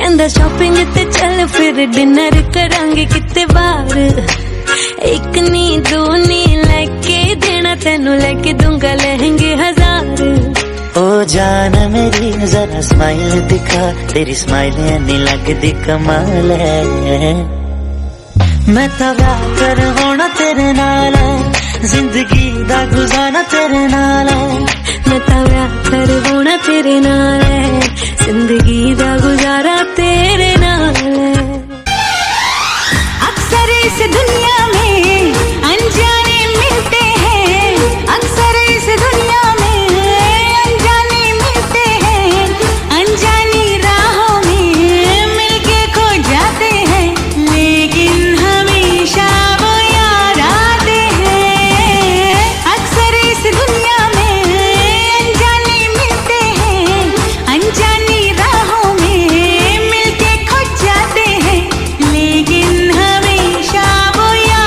कहंदा शॉपिंग ते चल फिर डिनर करांगे किते बाहर, एक नी दो नी लेके देना तेनू, लेके दूंगा लहंगे 1000। ओ जान मेरी जरा स्माइल दिखा, तेरी स्माइल नहीं लगदी कमाल है। मैं तो प्यार करवाना तेरे नाल, जिंदगी दा गुजारा तेरे नाल। मैं तो प्यार करवाना तेरे नाल, जिंदगी दा गुजारा तेरे नाल। अक्सर इस दुनिया में अनजाने मिलते हैं, अक्सर इस दुनिया में अनजाने मिलते हैं, अनजानी राहों में मिलके खो जाते हैं, लेकिन हमेशा वो याद आते हैं। अक्सर इस दुनिया में अनजाने मिलते हैं, अनजानी राहों में मिलके खो जाते हैं, लेकिन हमेशा वो याद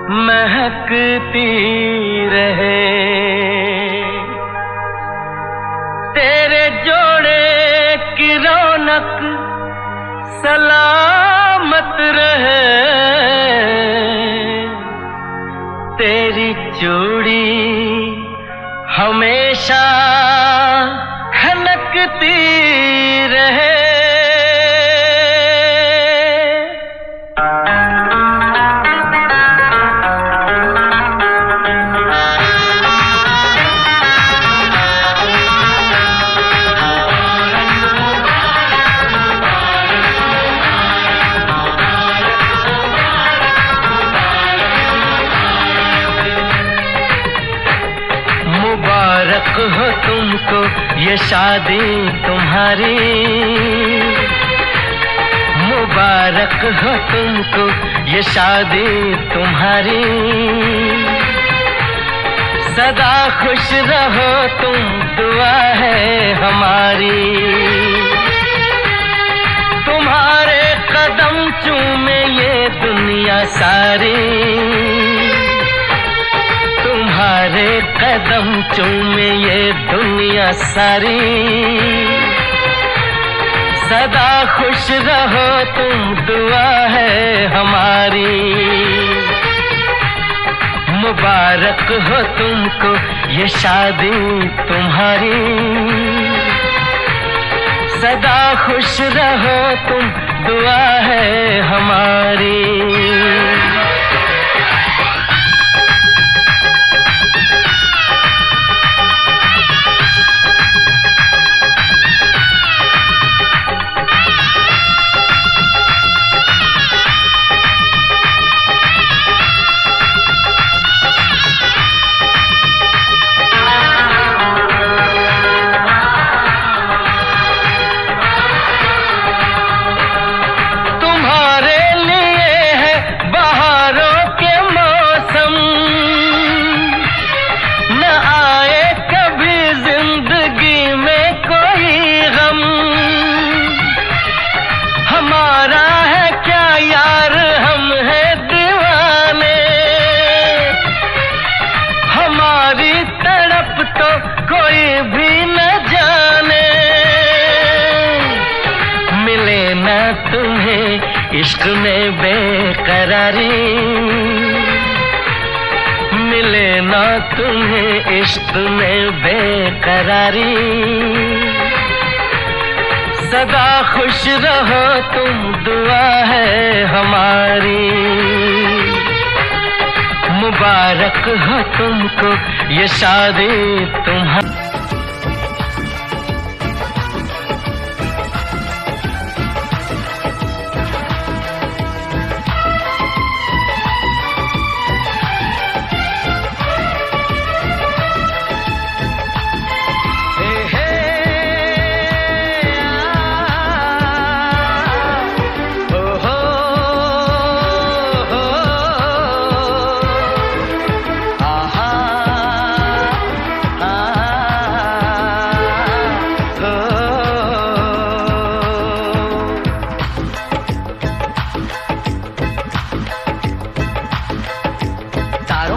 महकती रहे, तेरे जोड़े की रौनक सलामत रहे, तेरी चूड़ी हमेशा खनकती रहे। मुबारक हो तुमको ये शादी तुम्हारी, मुबारक हो तुमको ये शादी तुम्हारी, सदा खुश रहो तुम दुआ है हमारी, तुम्हारे कदम चूमे ये दुनिया सारी, तुम्हारे कदम चूमे ये दुनिया सारी, सदा खुश रहो तुम दुआ है हमारी, मुबारक हो तुमको ये शादी तुम्हारी, सदा खुश रहो तुम दुआ है हमारी। हमारा है क्या यार हम हैं दीवाने, हमारी तड़प तो कोई भी न जाने, मिले न तुम्हें इश्क में बेकरारी, मिले न तुम्हें इश्क में बेकरारी, सदा खुश रहो तुम दुआ है हमारी, मुबारक हो तुमको ये शादी तुम्हारी।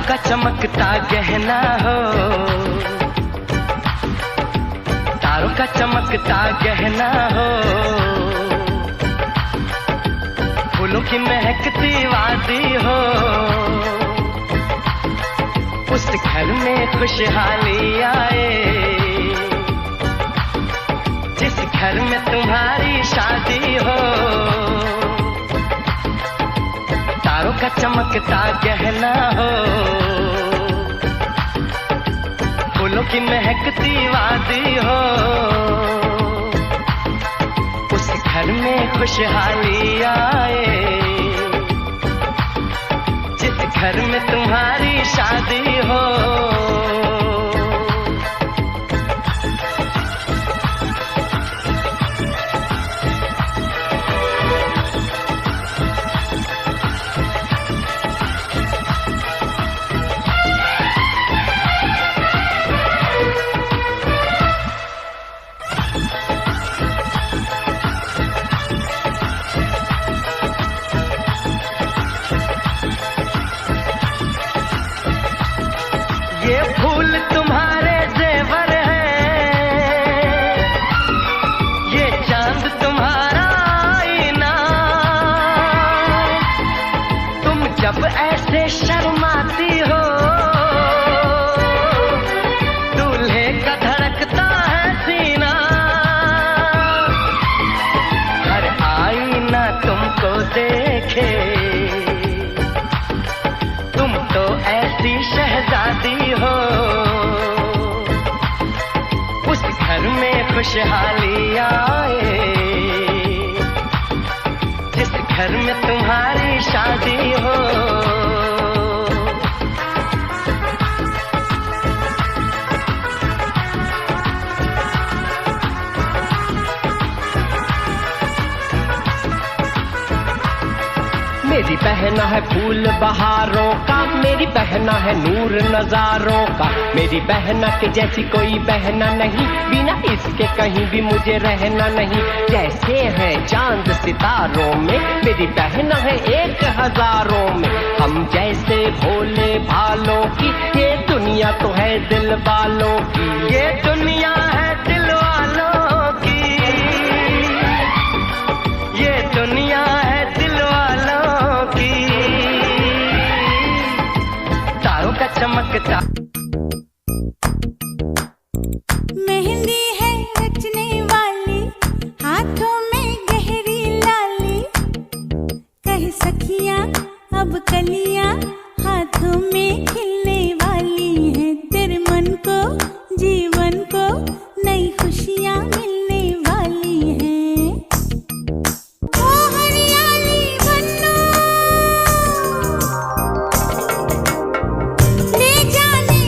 का चमकता गहना हो, तारों का चमकता गहना हो, फूलों की महकती वादी हो, उस घर में खुशहाली आए जिस घर में तुम्हारी शादी हो, तारों का चमकता गहना हो, फूलों की महकती वादी हो, उस घर में खुशहाली आए जिस घर में तुम्हारी शादी हो। फूल तुम्हारे जेवर हैं, ये चांद तुम्हारा आईना। तुम जब ऐसे शर्माती हो, दूल्हे का धड़कता है सीना। हर आईना तुमको देखे, तुम तो ऐसी शहजादी हो। उस घर में खुशहाली आए, जिस घर में तुम्हारी शादी हो। मेरी बहना है फूल बहारों का, मेरी बहना है नूर नजारों का। मेरी बहना के जैसी कोई बहना नहीं, बिना इसके कहीं भी मुझे रहना नहीं। जैसे है चांद सितारों में, मेरी बहना है 1000 में। हम जैसे भोले भालों की, ये दुनिया तो है दिल वालों की। ये दुनिया है दिल वालों की, ये दुनिया है दिल वालों की। तारों का चमकता मेहंदी है रचने वाली, हाथों में गहरी लाली। कह सखियां अब कलियां हाथों में खिलने वाली हैं। तेरे मन को जीवन को नई खुशियां मिलने वाली हैं। ओ हरियाली बन्नो, ले जाने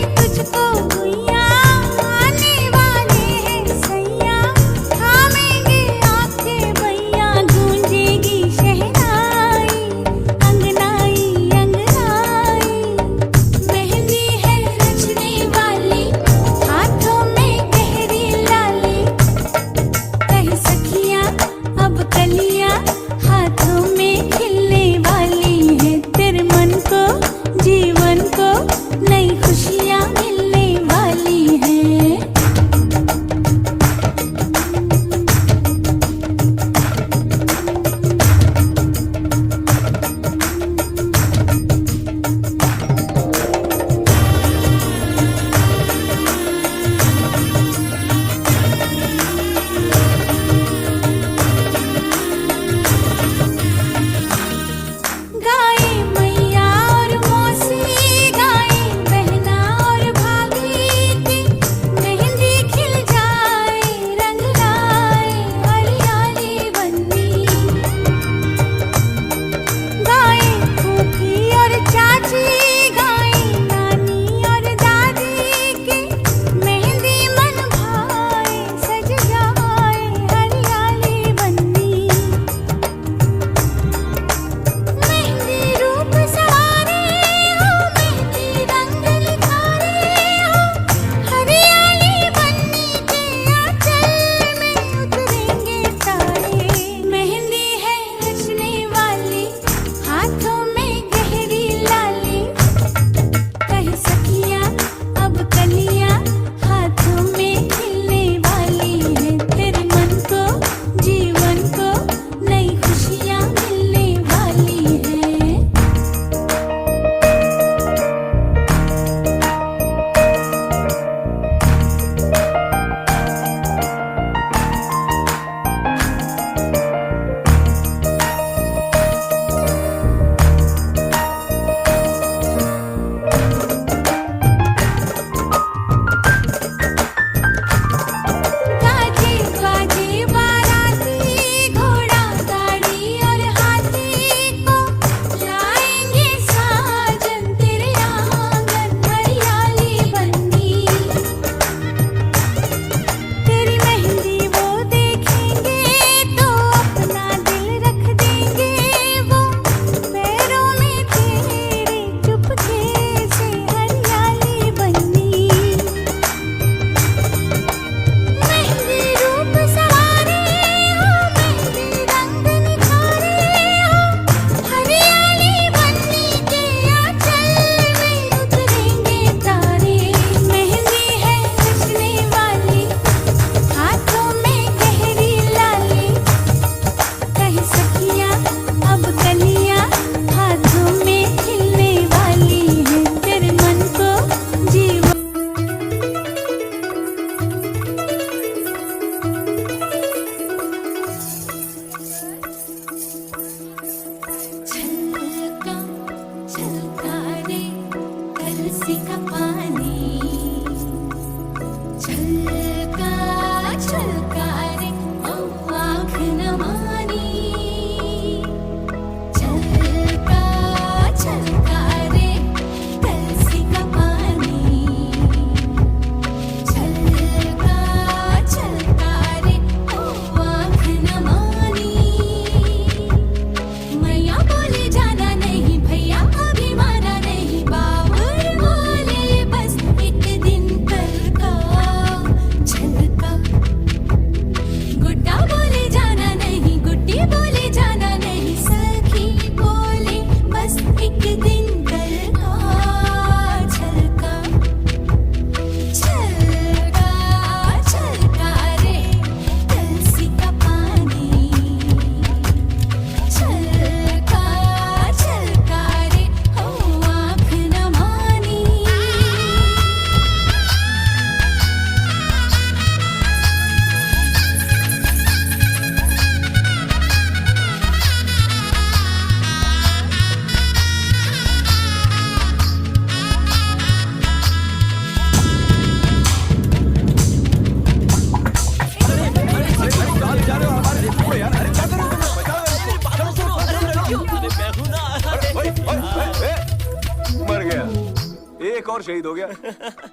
एक और शहीद हो गया।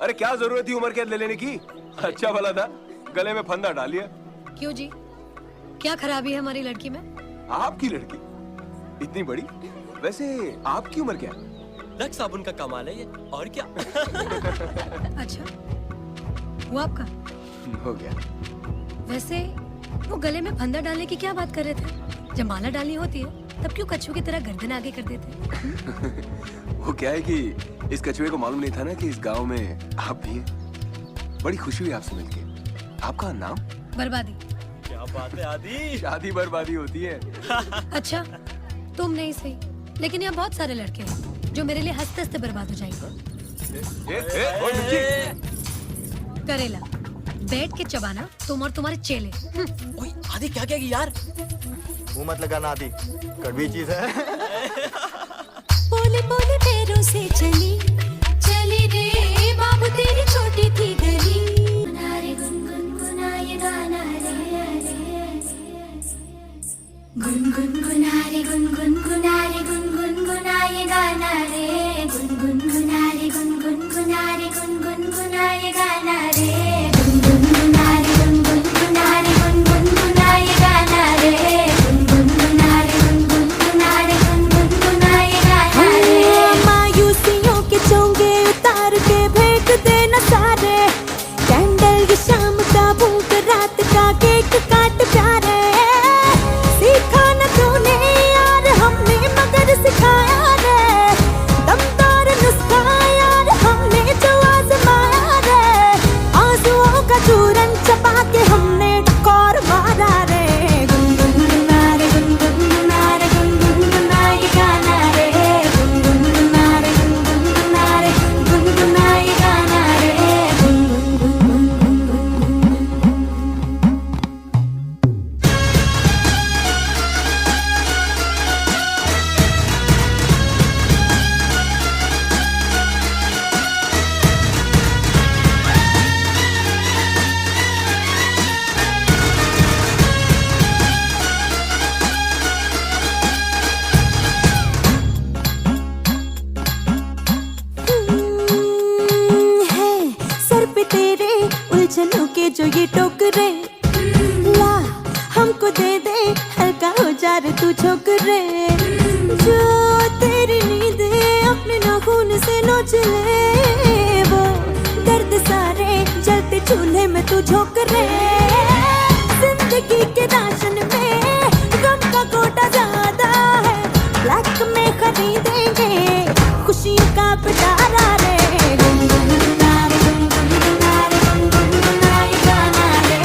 अरे क्या जरूरत थी उम्र कैद ले लेने की? अच्छा भला था गले में फंदा डाल लिया। क्यों जी, क्या खराबी है हमारी लड़की में? आपकी लड़की इतनी बड़ी? वैसे आपकी उम्र क्या है? लक्स साबुन का कमाल है ये, और क्या? अच्छा, वो आपका हो गया। वैसे वो गले में फंदा डालने की क्या बात कर रहे थे? जब माला डालनी होती है तब क्यों कछुए की तरह गर्दन आगे कर देते? वो क्या है कि इस कछुए को मालूम नहीं था ना कि इस गांव में आप भी हैं। बड़ी खुशी हुई आपसे मिलके। आपका नाम? बर्बादी। क्या बात है आदि? शादी बर्बादी होती है। अच्छा, तुम नहीं सही, लेकिन यहाँ बहुत सारे लड़के हैं जो मेरे लिए हंसते हंसते बर्बाद हो जाएंगे। ओए मिर्ची। करेला बैठ के चबाना तुम और तुम्हारे चेले। ओए आदि क्या कहेगी यार? मुंह मत लगाना आदि, कड़वी चीज है। बोले बोले पैरों से चली चली रे बाबू तेरी छोटी थी गली। गुनगुनारे गुनगुनाए गाना रे, गुनगुनारे गुनगुनारे गुनगुनाए गाना रे, गुनगुनारे गुनगुनारे गुनगुनाए गाना रे, गुनगुनारे गुनगुनारे गुनगुनाए गाना रे, गुनगुनारे गुनगुनारे गुनगुनाए गाना रे। मायूसियों के चोंगे उतार के फेंक देना सारे, कैंडल की शाम का भूख रात का केक काट प्यारे। सीखा न तूने यार हमने मगर सिखाया रे, दमदार नुस्खा यार हमने जो आजमाया रे। आंसुओं का चूरन चबा के हमने टकोर मारा रे। गुनगुनारे गुनगुनारे गुनगुनाए गाना रे, गुनगुनारे गुनगुनारे गुनगुनाए गाना रे, है सर पे तेरे उलझनों के जो ये टोकरे, ला हमको दे दे हल्का हो जा रे तू छोकरे। जो तेरी नींद अपने नाखून से नोच ले, वो दर्द सारे जलते चूल्हे में तू झोंक रे। जिंदगी के राशन में गम का कोटा ज्यादा है, ब्लैक में खरीदेंगे खुशियों का पिटारा रे। गुनगुनारे गुनगुनारे गुनगुनाए गाना रे,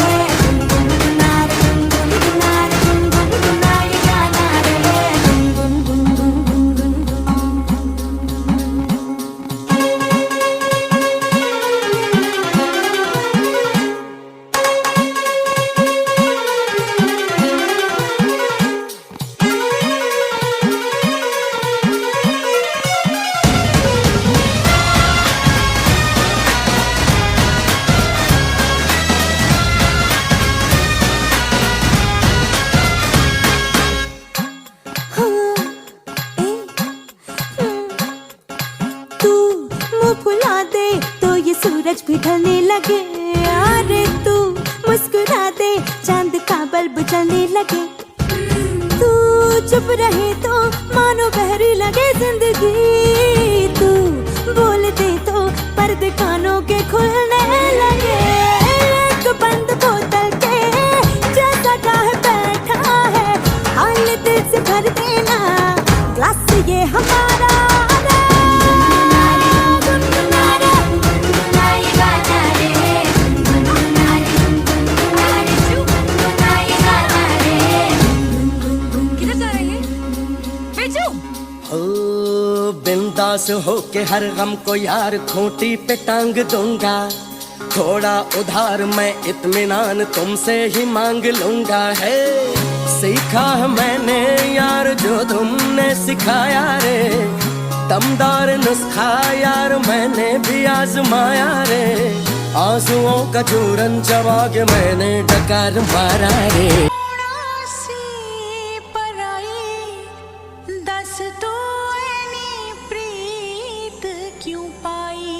गुनगुनारे गुनगुनारे गुनगुनाए गाना रे, गुनगुनारे। तू मुँह फुला दे तो ये सूरज भी ढलने लगे। अरे तू मुस्कुरा दे चांद का बल्ब जलने लगे। तू चुप रहे तो मानो बहरी लगे जिंदगी। तू बोल दे तो पर्दे कानों के खुलने लगे। एक बंद बोतल के जैसा चाहे बैठा है, हाल दिल से भर देना ग्लास ये हमारा रे। गुनगुनारे गुनगुनाए गाना रे, गुनगुनारे गुनगुनारे गुनगुनाए गाना रे। किधर जा रहे हैं? बेचू हो बिंदास हो के हर गम को यार खूंटी पे टांग दूंगा। थोड़ा उधार मैं इत्मीनान तुमसे ही मांग लूंगा। है सीखा है मैंने यार जो तुमने सिखाया रे, दमदार नुस्खा यार मैंने भी आजमाया रे। आंसुओं का चूरन चबा के मैंने डकार मारा रे। दस तो प्रीत क्यों पाई।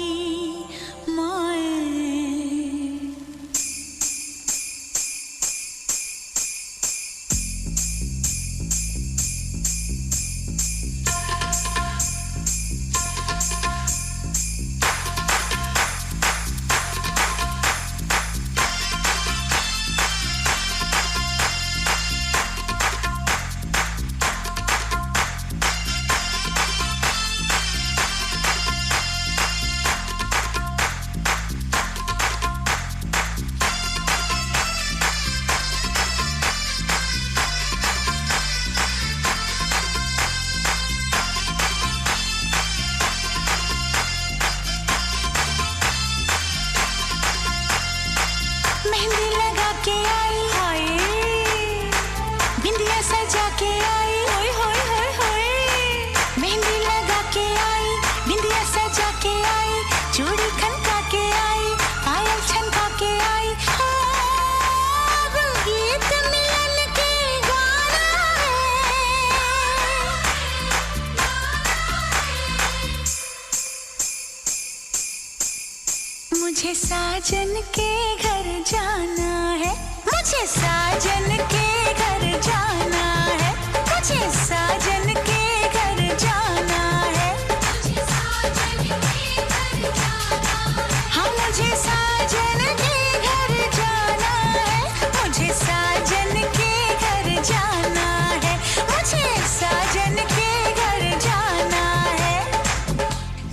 मुझे साजन के घर जाना है, मुझे साजन के घर जाना है, मुझे साजन के घर जाना है, मुझे साजन के घर जाना है, हाँ मुझे साजन के घर जाना है, मुझे साजन के घर जाना है, मुझे साजन के घर जाना है।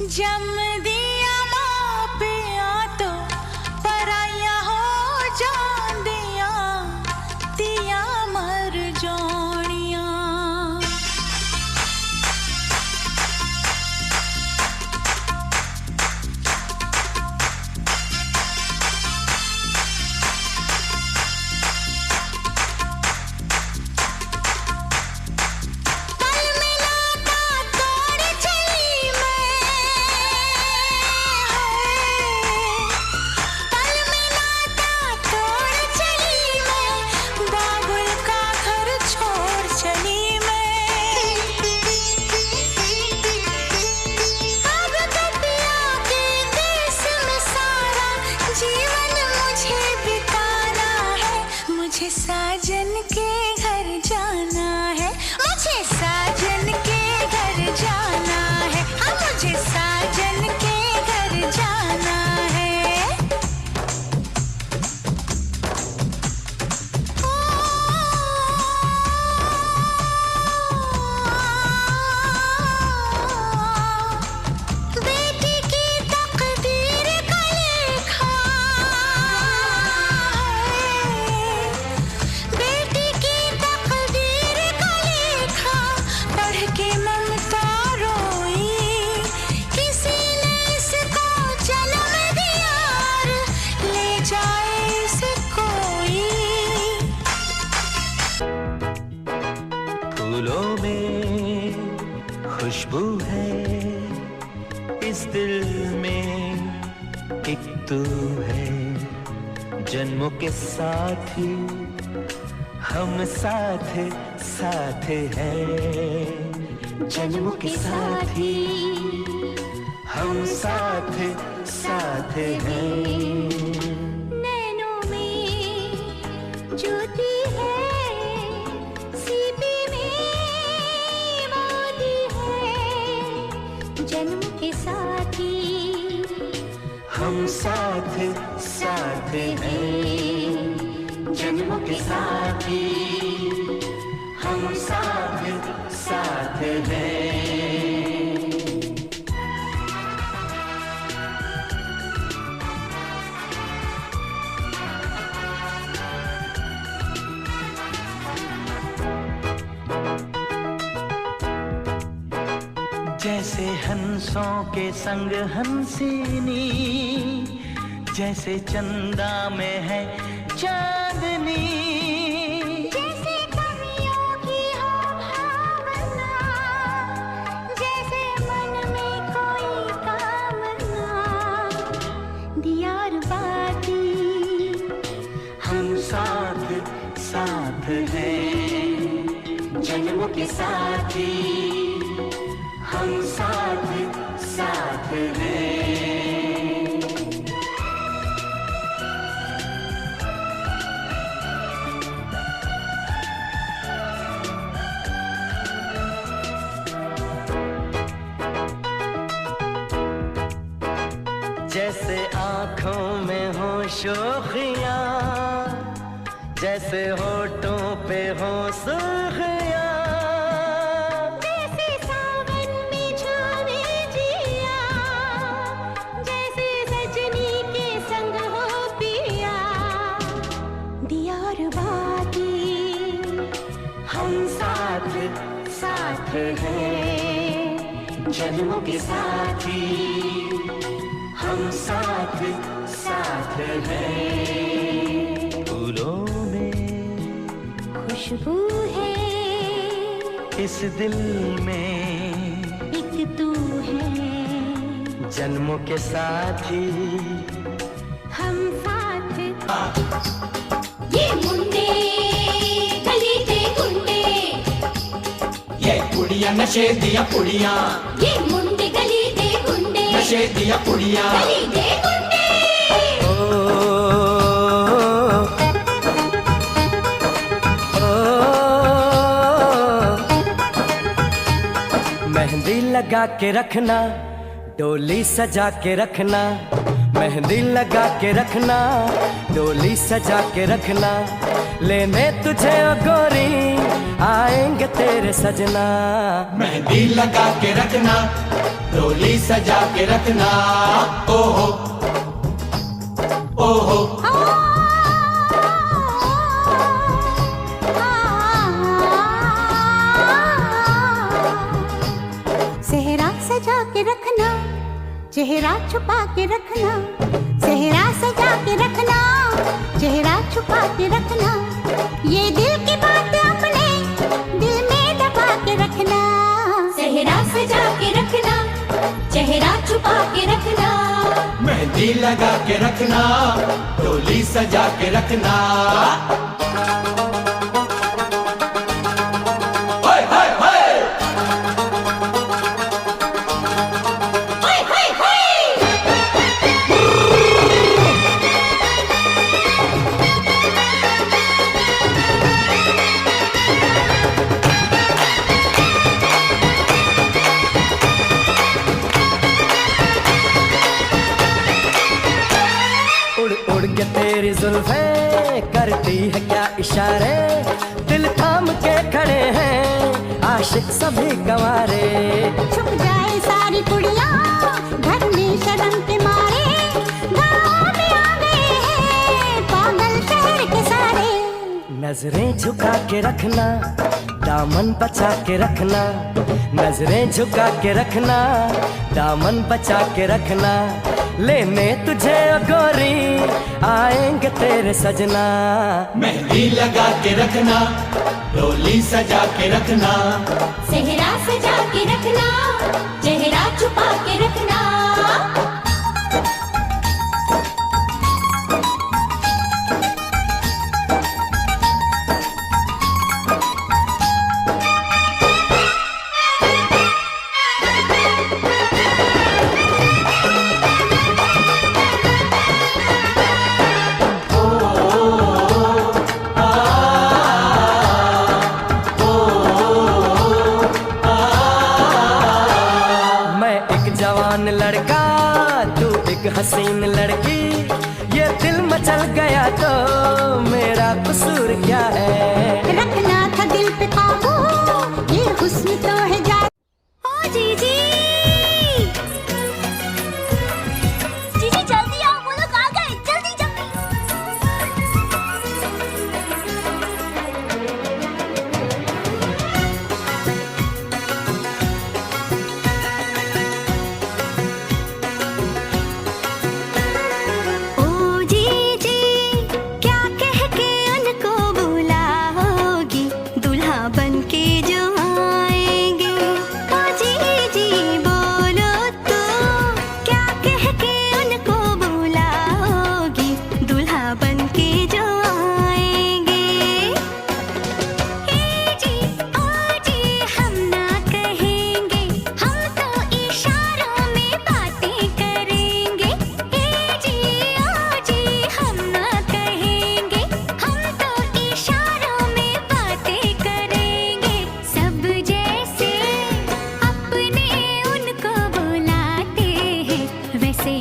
जम दिया माँ पिया तो पराया हो जांदिया दिया मर जानिया। पल मिलाता तोड़ चली मैं, पल मिलाता तोड़ चली मैं, बाबुल का घर छोड़ चली मैं। अब तो पिया के देश में सारा जीवन मुझे बिताना है, मुझे साजन के घर जाना है, मुझे साजन के घर जाना है, हाँ मुझे साजन के घर जाना है। बेटी की तकदीर का लेखा है, बेटी की तकदीर का लेखा पढ़ के ममता रोई, किसी ने इसको जन्म दिया ले जाए इसे कोई। फूलों में खुशबू है, इस दिल में एक तू है, जन्मों के साथी हम साथ साथ हैं, जन्मों के साथी हम साथ साथ हैं। नैनों में ज्योति है, सीपी में मोती है, जन्म के साथी हम साथ साथ हैं, जन्मों के साथी हम साथ साथ हैं। जैसे हंसों के संग हंसिनी, जैसे चंदा में है चांदनी, जैसे कवियों की हो भावना, जैसे मन में कोई कामना, दियार बाती हम साथ साथ हैं, जन्मों के साथी हम साथ साथ हैं। जैसे आँखों में हो शोखियाँ, जैसे होठों पे हो सुर्खियाँ, जैसे सावन में छावे जिया, जैसे सजनी के संग हो पिया, दियार बाती हम साथ साथ हैं, जन्मों के साथी हम साथ साथ हैं। फूलों में खुशबू है, इस दिल में एक तू है, जन्मों के साथी हम साथ। ये मुंडे गली दे गुंडे, ये कुड़ियां नशे दिया कुड़ियां, ये मुंडे गली दे गुंडे, नशे दिया कुड़ियां, गली दे गुंडे। मेहंदी लगा के रखना, डोली सजा के रखना, मेहंदी लगा के रखना, डोली सजा के रखना, लेने तुझे ओ गोरी आएंगे तेरे सजना। मेहंदी लगा के रखना, डोली सजा के रखना, ओहो ओहो। सेहरा सजा के रखना, चेहरा छुपा के रखना, सेहरा सजा के रखना, चेहरा छुपा के रखना, ये दिल की बात अपने दिल में दबा के रखना। सेहरा सजा के रखना, चेहरा छुपा के रखना, मेहंदी लगा के रखना, डोली सजा के रखना। उड़ उड़ के तेरी जुल्फें करती है क्या इशारे, दिल थाम के खड़े हैं आशिक सभी गंवारे। छुप जाए सारी कुड़ियाँ घर में शर्म के मारे, गाँव में आ गए हैं पागल शहर के सारे। नजरें झुका के रखना, दामन बचा के रखना, नजरें झुका के रखना, दामन बचा के रखना, लेने तुझे ओ गोरी आएंगे तेरे सजना। मेहंदी लगा के रखना, डोली सजा के रखना, सेहरा सजा के रखना, चेहरा छुपा के रखना। जवान लड़का तू एक हसीन लड़की, ये दिल मचल गया तो मेरा कसूर क्या है। रखना था दिल पे काबू, ये हुस्न तो है जा। ओ जीजी, जीजी जल्दी आओ, वो लोग आ गए, जल्दी जल्दी।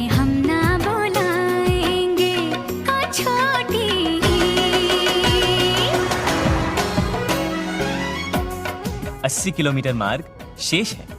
हम ना बुलाएंगे छोटी। 80 किलोमीटर मार्ग शेष है।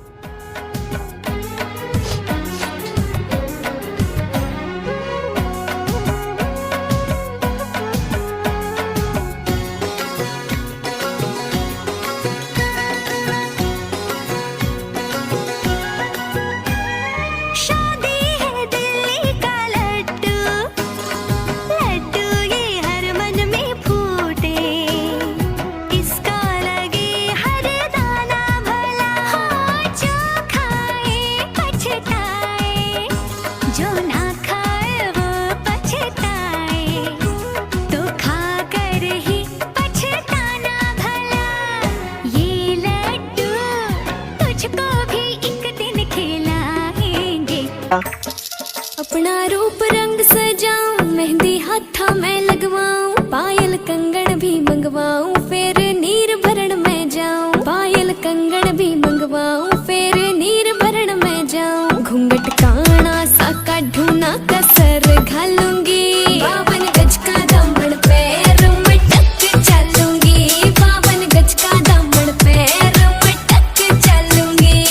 अपना रूप रंग सजाऊं मैं काढू ना कसर घालूंगी 52 गज का दामन पैर में टक चलूंगी 52 गज का दामन पैर में टक चलूंगी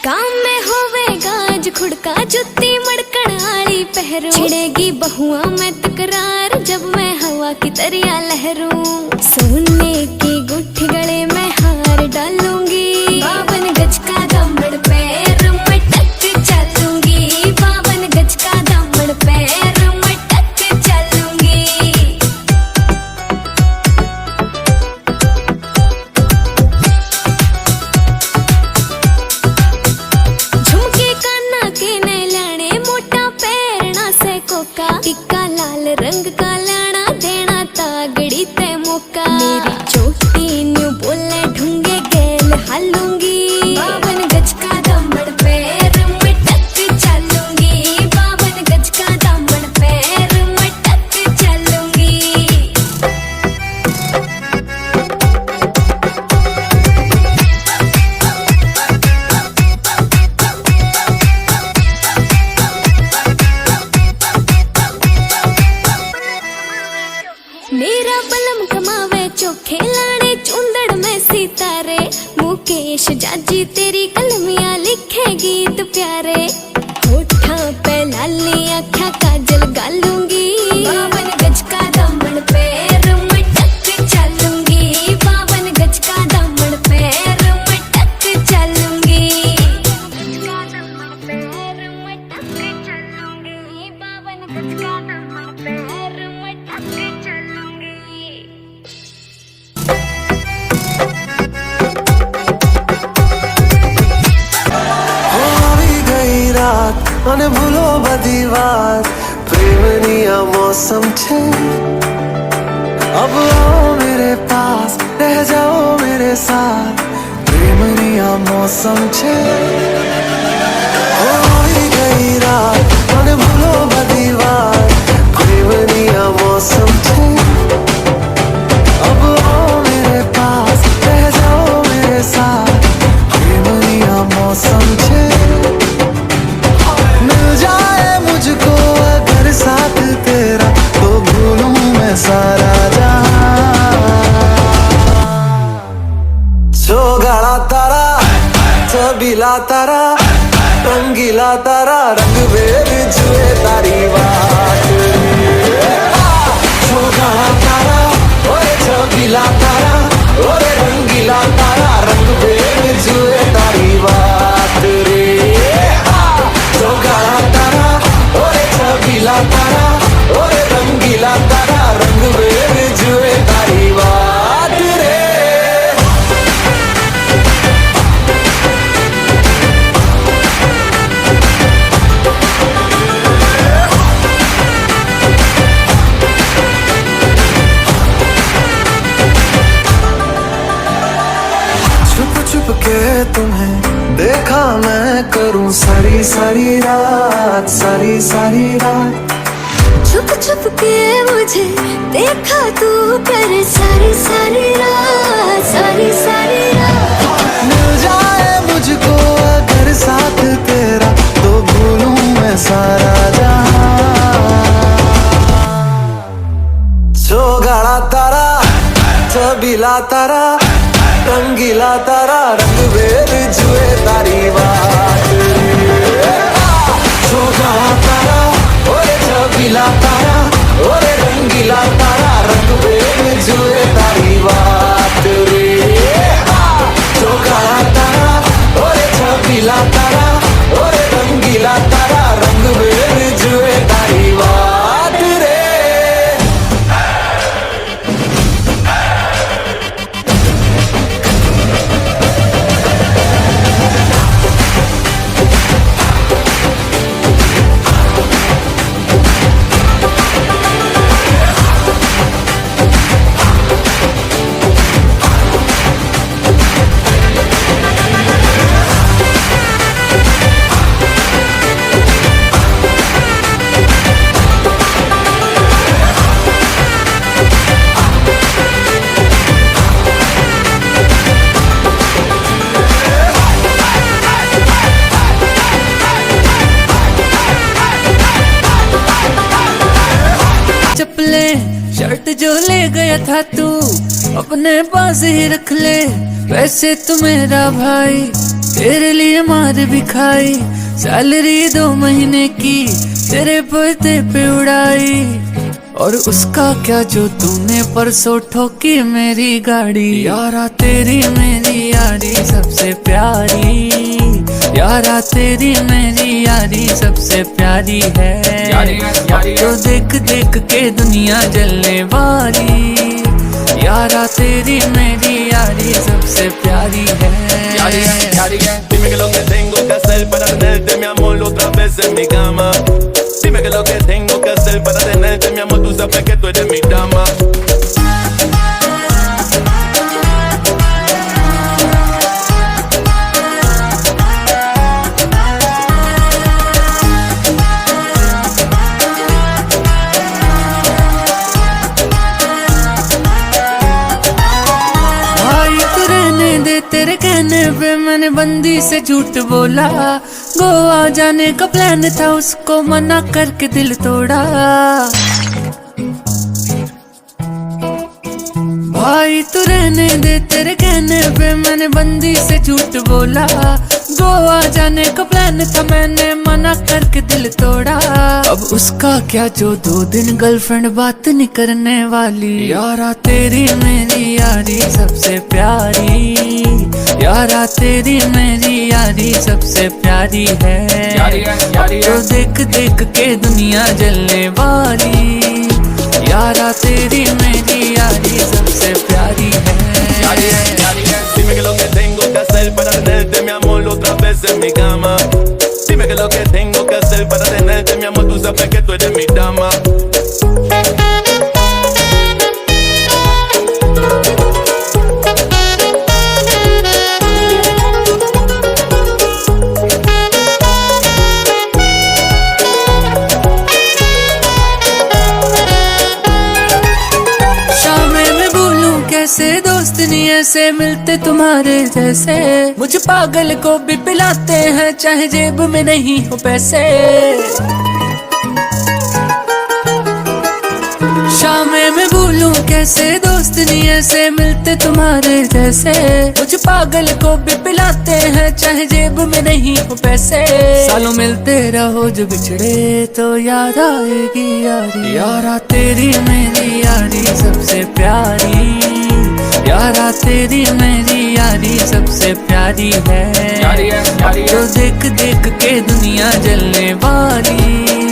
गाँव में होवेगा आज खुड़का जुत्ती मड़कड़ आली पहरू छिड़ेगी बहुआ में तकरार जब मैं हवा की तरिया लहरूं सोने की गुट्ठी गले में हार डालूंगी 52 गज का दामन पैर में टक चलूंगी 52 गज का दामन पैर में टक चलूंगी झुमके काना के न लाने मोटा पैरना से कोका टिक्का लाल रंग का लाना देना तागड़ी ते मौका मेरी चोटी न्यू बोले ढूंगे गेल हालूंगी 52 गज का दामन पैर में टक चलूंगी 52 गज का दामन पैर में टक चलूंगी मेरा बलम कमावे चोखे लाड़े चुंदड़ में सितारे मुकेश जाजी तेरी कलमियां लिखे गीत प्यारे होठा पे लाली आँखा काजल गालूंगी 52 गज का दामन पैर में टक चलूंगी 52 गज का दामन पैर में टक चलूंगी 52 गज का दामन पैर में टक चलूंगी આવી ગઈ રાત અને ભૂલો બધી વાત પ્રેમની આ મૌસમ છે अब आओ मेरे पास रह जाओ मेरे साथ प्रेमनी आ मौसम छे આવી ગઈ રાત અને ભૂલો બધી વાત પ્રેમની આ મૌસમ છે अब आओ मेरे पास रह जाओ मेरे साथ प्रेमनी आ मौसम छे मिल जाए मुझको अगर साथ तेरा तो भूलूं मैं सारा गाड़ा तारा छबीला तारा रंगीला तारा रंग बेर जुए तारी बात गाड़ा तारा ओए छबीला तारा ओए रंगीला तारा रंग बेर जुए तारी बात रे गाड़ा तारा ओए छबीला तारा ओए रंगीला तारा रंग बेर जुए तारी बात रे छुप के तुम्हें देखा मैं करूं सारी सारी रात सारी सारी रात छुप छुप के मुझे देखा तू कर सारी सारी रात सारी सारी रात मिल जाए मुझको अगर साथ तेरा तो भूलूं मैं सारा जहां गाड़ा तारा छबीला तारा रंगीला तारा रंग बेर जुए तारी बात गाड़ा तारा ओए छबीला तारा ओए रंगीला तारा रंग बेर जुए तारी बात रे गाड़ा तारा ओए छबीला तारा ओए रंगीला तारा रंग बेर जुए तारी बात रे शर्ट जो ले गया था तू अपने पास ही रख ले। वैसे तू मेरा भाई, तेरे लिए मार भी खाई। सैलरी 2 महीने की तेरे पोते पे उड़ाई। और उसका क्या जो तूने परसों ठोकी मेरी गाड़ी। यारा तेरी मेरी यारी सबसे प्यारी, यारा तेरी मेरी यारी सबसे प्यारी है। तो देख देख के दुनिया जलने वाली। यारा तेरी मेरी यारी सबसे प्यारी है। Dime que lo que tengo que hacer para tenerte, mi amor, otra vez en mi cama. Dime que lo que tengo que hacer para tenerte, mi amor, tú sabes que tú eres mi dama. तेरे कहने पे मैंने बंदी से झूठ बोला। गोवा जाने का प्लान था, उसको मना करके दिल तोड़ा। भाई तू रहने दे, तेरे कहने पे मैंने बंदी से झूठ बोला। गोवा जाने का प्लान था, मैंने मना करके दिल तोड़ा। अब उसका क्या जो 2 दिन गर्लफ्रेंड बात नहीं करने वाली। यारा तेरी मेरी यारी सबसे प्यारी, यारा तेरी मेरी यारी सबसे प्यारी है। तो देख देख के दुनिया जलने वाली। यारा तेरी मेरी यारी सबसे प्यारी है। Dime que lo que tengo que hacer para tenerte, mi amor, otra vez en mi cama. Dime que lo que tengo que hacer para tenerte, mi amor, tú sabes que tú eres mi dama. कैसे दोस्त नहीं ऐसे मिलते तुम्हारे जैसे। मुझे पागल को भी पिलाते हैं चाहे जेब में नहीं हो पैसे। शामें मैं भूलूं कैसे दोस्त नहीं ऐसे मिलते तुम्हारे जैसे। मुझे पागल को भी पिलाते हैं चाहे जेब में नहीं हो पैसे। सालों मिलते रहो जो बिछड़े तो याद आएगी यारी। यारा तेरी मेरी यारी सबसे प्यारी, यारा तेरी मेरी यारी सबसे प्यारी है। तो देख देख के दुनिया जलने वाली।